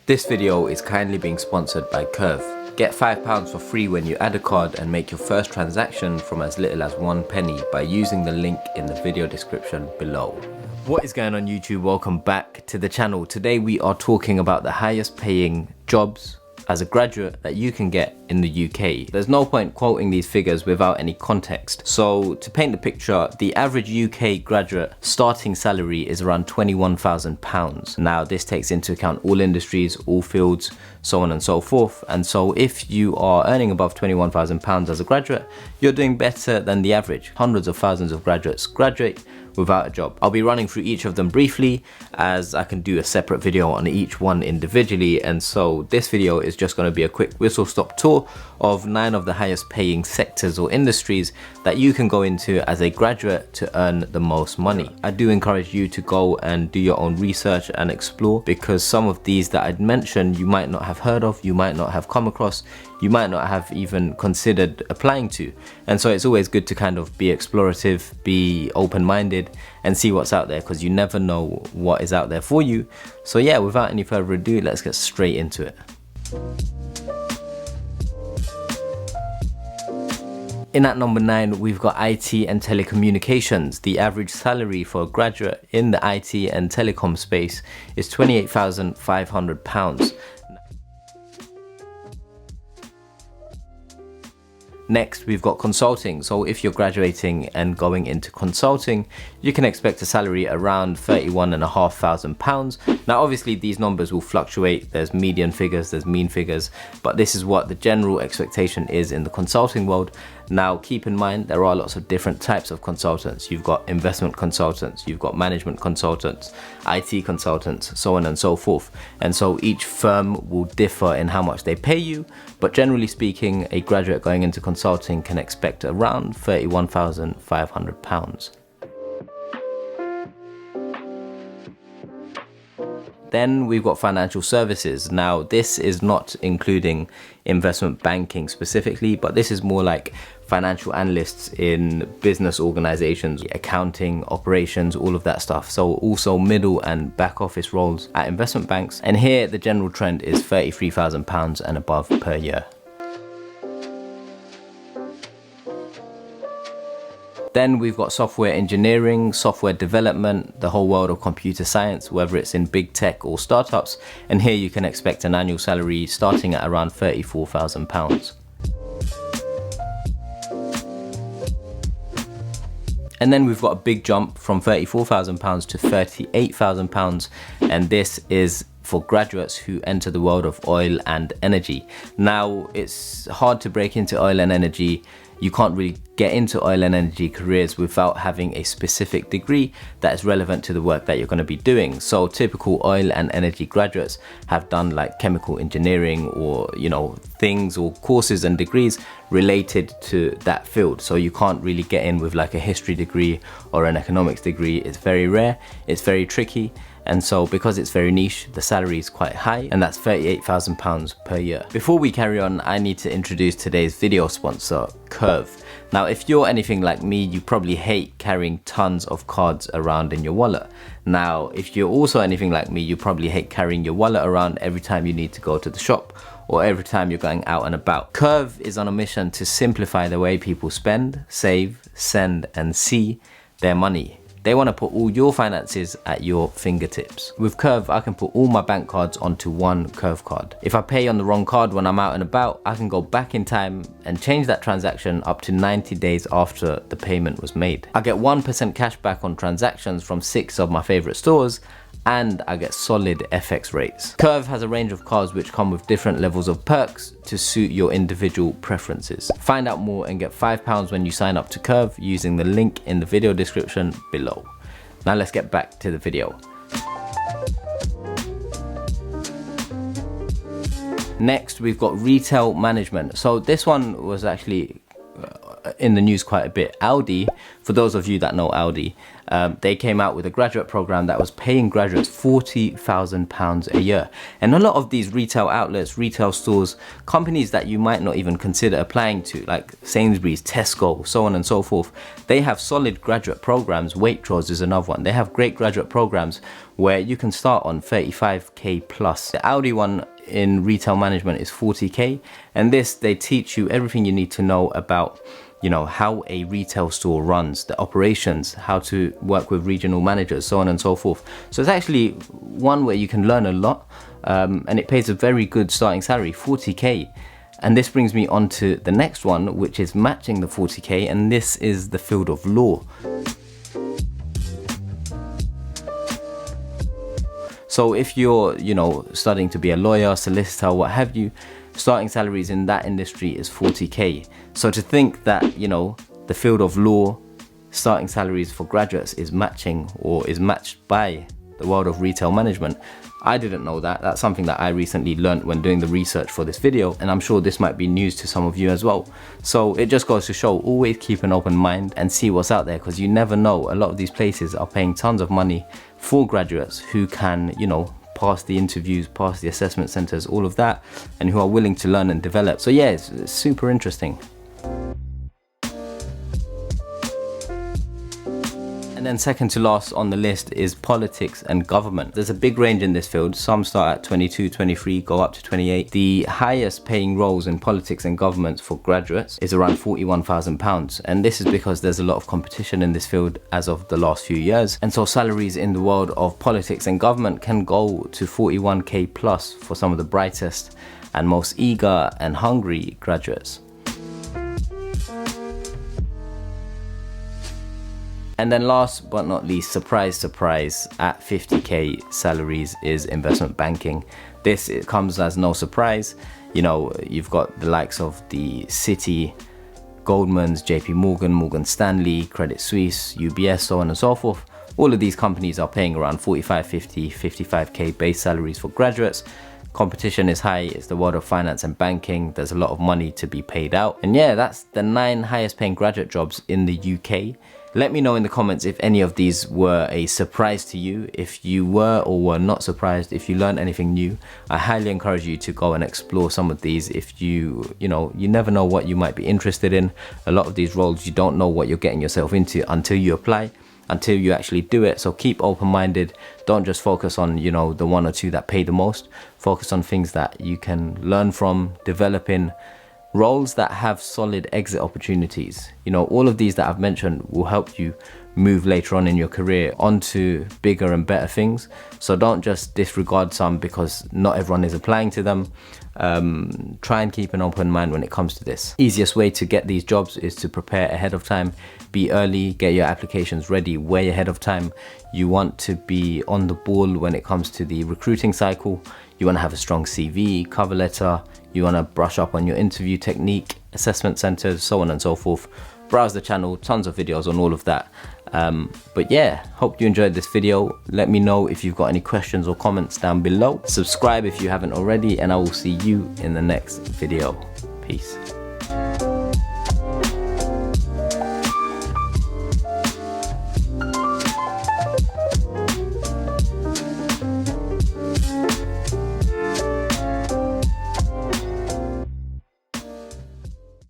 This video is kindly being sponsored by Curve. Get £5 for free when you add a card and make your first transaction from as little as 1 penny by using the link in the video description below. What is going on YouTube? Welcome back to the channel. Today we are talking about the highest paying jobs as a graduate that you can get in the UK. There's no point quoting these figures without any context. So to paint the picture, the average UK graduate starting salary is around £21,000. Now this takes into account all industries, all fields, so on and so forth. And so if you are earning above £21,000 as a graduate, you're doing better than the average. Hundreds of thousands of graduates graduate without a job. I'll be running through each of them briefly, as I can do a separate video on each one individually, and so this video is just going to be a quick whistle stop tour of 9 of the highest paying sectors or industries that you can go into as a graduate to earn the most money. I do encourage you to go and do your own research and explore, because some of these that I'd mentioned you might not have heard of, you might not have come across, you might not have even considered applying to. And so it's always good to kind of be explorative, be open-minded and see what's out there, because you never know what is out there for you. So yeah, without any further ado, let's get straight into it. In at number 9, we've got IT and telecommunications. The average salary for a graduate in the IT and telecom space is £28,500. Next, we've got consulting. So if you're graduating and going into consulting, you can expect a salary around £31,500. Now, obviously these numbers will fluctuate. There's median figures, there's mean figures, but this is what the general expectation is in the consulting world. Now, keep in mind, there are lots of different types of consultants. You've got investment consultants, you've got management consultants, IT consultants, so on and so forth. And so each firm will differ in how much they pay you, but generally speaking, a graduate going into consulting can expect around £31,500. Then we've got financial services. Now this is not including investment banking specifically, but this is more like financial analysts in business organizations, accounting, operations, all of that stuff. So also middle and back office roles at investment banks. And here the general trend is £33,000 and above per year. Then we've got software engineering, software development, the whole world of computer science, whether it's in big tech or startups. And here you can expect an annual salary starting at around £34,000. And then we've got a big jump from £34,000 to £38,000. And this is for graduates who enter the world of oil and energy. Now, it's hard to break into oil and energy. You can't really get into oil and energy careers without having a specific degree that is relevant to the work that you're going to be doing. So typical oil and energy graduates have done like chemical engineering or, you know, things or courses and degrees related to that field. So you can't really get in with like a history degree or an economics degree. It's very rare, it's very tricky. And so because it's very niche, the salary is quite high, and that's £38,000 per year. Before we carry on, I need to introduce today's video sponsor, Curve. Now, if you're anything like me, you probably hate carrying tons of cards around in your wallet. Now, if you're also anything like me, you probably hate carrying your wallet around every time you need to go to the shop or every time you're going out and about. Curve is on a mission to simplify the way people spend, save, send, and see their money. They want to put all your finances at your fingertips. With Curve, I can put all my bank cards onto one Curve card. If I pay on the wrong card when I'm out and about, I can go back in time and change that transaction up to 90 days after the payment was made. I get 1% cash back on transactions from 6 of my favorite stores, and I get solid FX rates. Curve has a range of cards which come with different levels of perks to suit your individual preferences. Find out more and get £5 when you sign up to Curve using the link in the video description below. Now let's get back to the video. Next, we've got retail management. So this one was actually in the news quite a bit. Audi, for those of you that know Audi, they came out with a graduate program that was paying graduates £40,000 a year. And a lot of these retail outlets, retail stores, companies that you might not even consider applying to, like Sainsbury's, Tesco, so on and so forth, they have solid graduate programs. Waitrose is another one. They have great graduate programs where you can start on 35k plus. The Audi one in retail management is 40k, and this, they teach you everything you need to know about, you know, how a retail store runs, the operations, how to work with regional managers, so on and so forth. So it's actually one where you can learn a lot, and it pays a very good starting salary, 40k. And this brings me on to the next one, which is matching the 40k, and this is the field of law. So if you're, you know, studying to be a lawyer, solicitor, what have you, starting salaries in that industry is 40k. So to think that, you know, the field of law starting salaries for graduates is matching or is matched by the world of retail management, I didn't know that. That's something that I recently learned when doing the research for this video, and I'm sure this might be news to some of you as well. So it just goes to show, always keep an open mind and see what's out there, because you never know. A lot of these places are paying tons of money for graduates who can, you know, pass the interviews, pass the assessment centers, all of that, and who are willing to learn and develop. So yeah, it's super interesting. And then second to last on the list is politics and government. There's a big range in this field. Some start at 22, 23, go up to 28. The highest paying roles in politics and government for graduates is around £41,000. And this is because there's a lot of competition in this field as of the last few years. And so salaries in the world of politics and government can go to 41k plus for some of the brightest and most eager and hungry graduates. And then last but not least, surprise, surprise, at 50k salaries is investment banking. This, it comes as no surprise. You know, you've got the likes of the Citi, Goldman's, JP Morgan, Morgan Stanley, Credit Suisse, UBS, so on and so forth. All of these companies are paying around 45, 50, 55k base salaries for graduates. Competition is high. It's the world of finance and banking. There's a lot of money to be paid out. And yeah, that's the 9 highest paying graduate jobs in the UK. Let me know in the comments if any of these were a surprise to you, if you were or were not surprised, if you learned anything new. I highly encourage you to go and explore some of these. If you never know what you might be interested in. A lot of these roles, you don't know what you're getting yourself into until you apply, until you actually do it. So keep open-minded. Don't just focus on, you know, the 1 or 2 that pay the most. Focus on things that you can learn from, develop in. Roles that have solid exit opportunities. You know, all of these that I've mentioned will help you move later on in your career onto bigger and better things. So don't just disregard some because not everyone is applying to them. Try and keep an open mind when it comes to this. Easiest way to get these jobs is to prepare ahead of time. Be early, get your applications ready way ahead of time. You want to be on the ball when it comes to the recruiting cycle. You want to have a strong CV, cover letter. You want to brush up on your interview technique, assessment centers, so on and so forth. Browse the channel, tons of videos on all of that. But yeah, hope you enjoyed this video. Let me know if you've got any questions or comments down below. Subscribe if you haven't already, and I will see you in the next video. Peace.